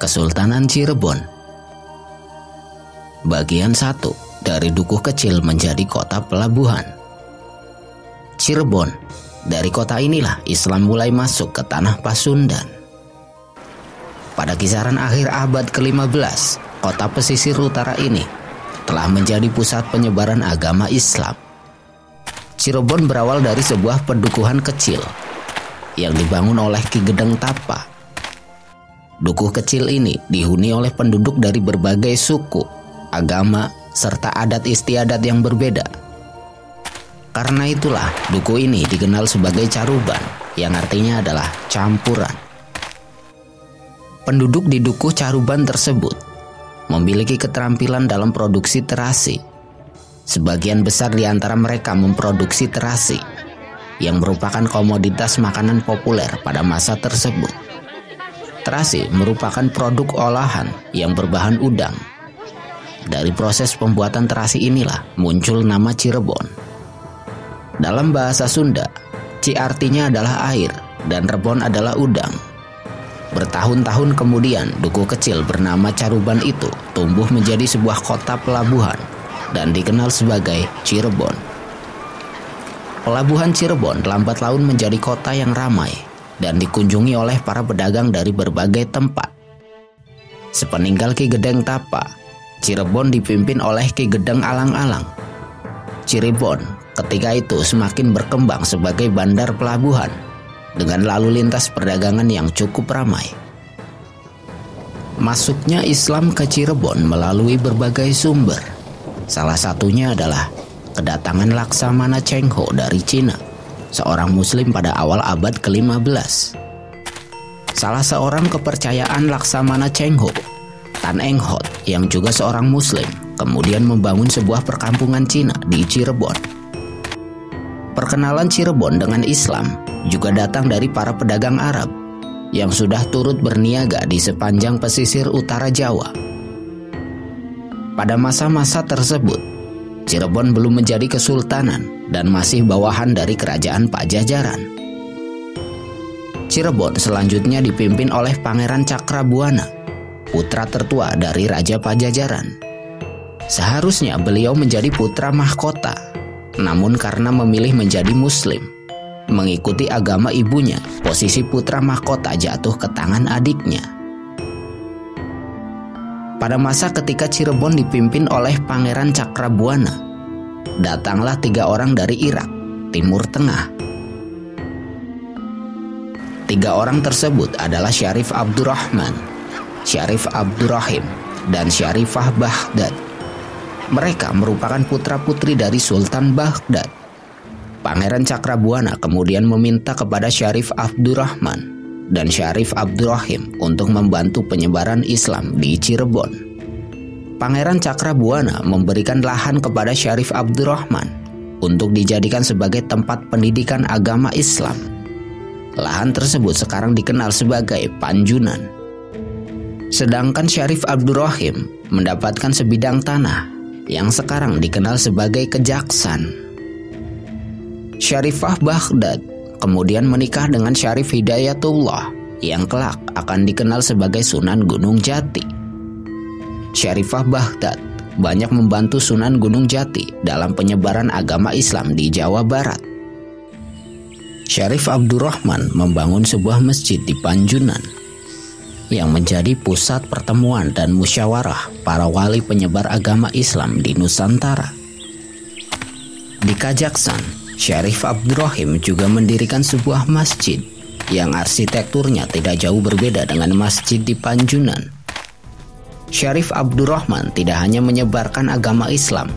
Kesultanan Cirebon. Bagian 1, dari dukuh kecil menjadi kota pelabuhan. Cirebon, dari kota inilah Islam mulai masuk ke tanah Pasundan. Pada kisaran akhir abad ke-15, kota pesisir utara ini telah menjadi pusat penyebaran agama Islam. Cirebon berawal dari sebuah pedukuhan kecil yang dibangun oleh Ki Gedeng Tapa. Dukuh kecil ini dihuni oleh penduduk dari berbagai suku, agama, serta adat istiadat yang berbeda. Karena itulah dukuh ini dikenal sebagai Caruban, yang artinya adalah campuran. Penduduk di dukuh Caruban tersebut memiliki keterampilan dalam produksi terasi. Sebagian besar di antara mereka memproduksi terasi, yang merupakan komoditas makanan populer pada masa tersebut. Terasi merupakan produk olahan yang berbahan udang. Dari proses pembuatan terasi inilah muncul nama Cirebon. Dalam bahasa Sunda, Ci artinya adalah air dan Rebon adalah udang. Bertahun-tahun kemudian, dukuh kecil bernama Caruban itu tumbuh menjadi sebuah kota pelabuhan dan dikenal sebagai Cirebon. Pelabuhan Cirebon lambat laun menjadi kota yang ramai dan dikunjungi oleh para pedagang dari berbagai tempat. Sepeninggal Ki Gedeng Tapa, Cirebon dipimpin oleh Ki Gedeng Alang-Alang. Cirebon ketika itu semakin berkembang sebagai bandar pelabuhan dengan lalu lintas perdagangan yang cukup ramai. Masuknya Islam ke Cirebon melalui berbagai sumber. Salah satunya adalah kedatangan Laksamana Cheng Ho dari Cina, seorang muslim pada awal abad ke-15. Salah seorang kepercayaan Laksamana Cheng Ho, Tan Eng Hot, yang juga seorang muslim, kemudian membangun sebuah perkampungan Cina di Cirebon. Perkenalan Cirebon dengan Islam juga datang dari para pedagang Arab yang sudah turut berniaga di sepanjang pesisir utara Jawa. Pada masa-masa tersebut, Cirebon belum menjadi kesultanan dan masih bawahan dari kerajaan Pajajaran. Cirebon selanjutnya dipimpin oleh Pangeran Cakrabuana, putra tertua dari Raja Pajajaran. Seharusnya beliau menjadi putra mahkota, namun karena memilih menjadi muslim, mengikuti agama ibunya, posisi putra mahkota jatuh ke tangan adiknya. Pada masa ketika Cirebon dipimpin oleh Pangeran Cakrabuana, datanglah 3 orang dari Irak, Timur Tengah. 3 orang tersebut adalah Syarif Abdurrahman, Syarif Abdurrahim, dan Syarifah Baghdad. Mereka merupakan putra-putri dari Sultan Baghdad. Pangeran Cakrabuana kemudian meminta kepada Syarif Abdurrahman dan Syarif Abdurrahim untuk membantu penyebaran Islam di Cirebon. Pangeran Cakrabuana memberikan lahan kepada Syarif Abdurrahman untuk dijadikan sebagai tempat pendidikan agama Islam. Lahan tersebut sekarang dikenal sebagai Panjunan. Sedangkan Syarif Abdurrahim mendapatkan sebidang tanah yang sekarang dikenal sebagai Kejaksan. Syarifah Baghdad kemudian menikah dengan Syarif Hidayatullah yang kelak akan dikenal sebagai Sunan Gunung Jati. Syarifah Baghdad banyak membantu Sunan Gunung Jati dalam penyebaran agama Islam di Jawa Barat. Syarif Abdurrahman membangun sebuah masjid di Panjunan yang menjadi pusat pertemuan dan musyawarah para wali penyebar agama Islam di Nusantara. Di Kajaksan, Syarif Abdurrahim juga mendirikan sebuah masjid yang arsitekturnya tidak jauh berbeda dengan masjid di Panjunan. Syarif Abdurrahman tidak hanya menyebarkan agama Islam,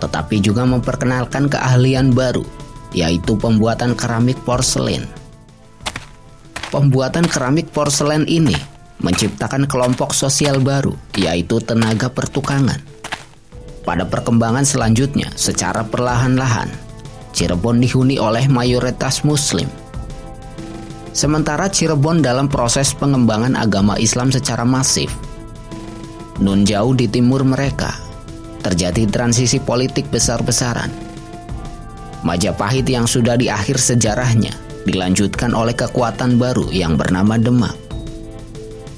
tetapi juga memperkenalkan keahlian baru, yaitu pembuatan keramik porselen. Pembuatan keramik porselen ini menciptakan kelompok sosial baru, yaitu tenaga pertukangan. Pada perkembangan selanjutnya, secara perlahan-lahan, Cirebon dihuni oleh mayoritas muslim. Sementara Cirebon dalam proses pengembangan agama Islam secara masif. Nun jauh di timur mereka, terjadi transisi politik besar-besaran. Majapahit yang sudah di akhir sejarahnya dilanjutkan oleh kekuatan baru yang bernama Demak.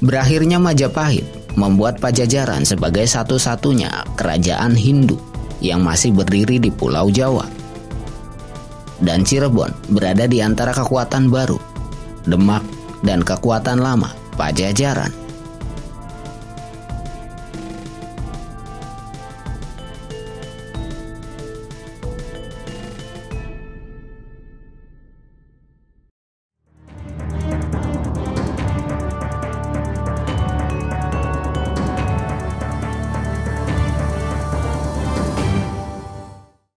Berakhirnya Majapahit membuat Pajajaran sebagai satu-satunya kerajaan Hindu yang masih berdiri di Pulau Jawa. Dan Cirebon berada di antara kekuatan baru, Demak, dan kekuatan lama, Pajajaran.